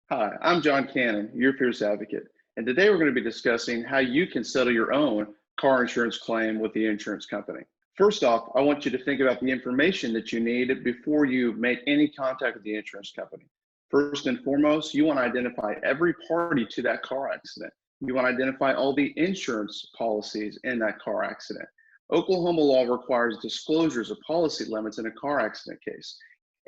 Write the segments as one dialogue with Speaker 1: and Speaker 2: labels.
Speaker 1: Hi, I'm John Cannon, your fierce advocate, and today we're going to be discussing how you can settle your own car insurance claim with the insurance company. First off, I want you to think about the information that you need before you make any contact with the insurance company. First and foremost, you want to identify every party to that car accident. You want to identify all the insurance policies in that car accident. Oklahoma law requires disclosures of policy limits in a car accident case,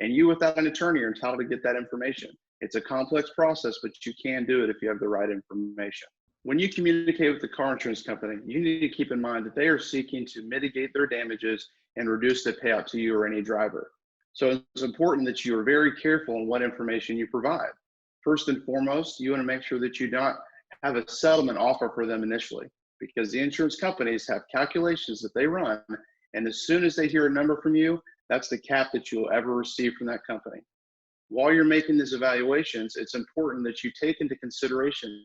Speaker 1: and you, without an attorney, are entitled to get that information. It's a complex process, but you can do it if you have the right information. When you communicate with the car insurance company, you need to keep in mind that they are seeking to mitigate their damages and reduce the payout to you or any driver. So it's important that you are very careful in what information you provide. First and foremost, you want to make sure that you don't have a settlement offer for them initially, because the insurance companies have calculations that they run, and as soon as they hear a number from you, that's the cap that you'll ever receive from that company. While you're making these evaluations, it's important that you take into consideration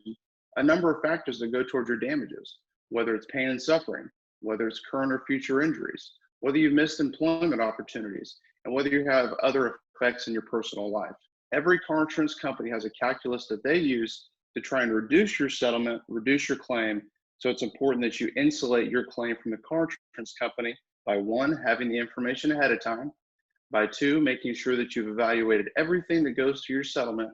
Speaker 1: a number of factors that go towards your damages, whether it's pain and suffering, whether it's current or future injuries, whether you've missed employment opportunities, and whether you have other effects in your personal life. Every car insurance company has a calculus that they use to try and reduce your settlement, reduce your claim. So it's important that you insulate your claim from the car insurance company by one, having the information ahead of time, by two, making sure that you've evaluated everything that goes to your settlement,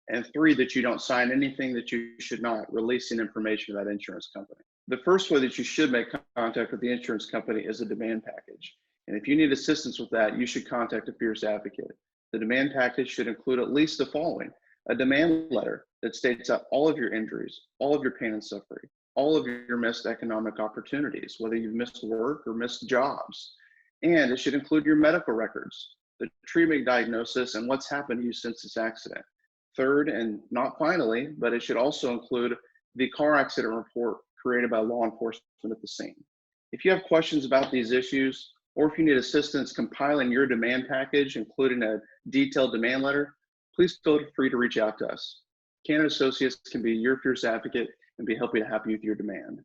Speaker 1: and three, that you don't sign anything that you should not, releasing information to that insurance company. The first way that you should make contact with the insurance company is a demand package. And if you need assistance with that, you should contact a fierce advocate. The demand package should include at least the following: a demand letter that states out all of your injuries, all of your pain and suffering, all of your missed economic opportunities, whether you've missed work or missed jobs. And it should include your medical records, the treatment diagnosis, and what's happened to you since this accident. Third, and not finally, but it should also include the car accident report created by law enforcement at the scene. If you have questions about these issues, or if you need assistance compiling your demand package, including a detailed demand letter, please feel free to reach out to us. Cannon Associates can be your fierce advocate and be happy to help you with your demand.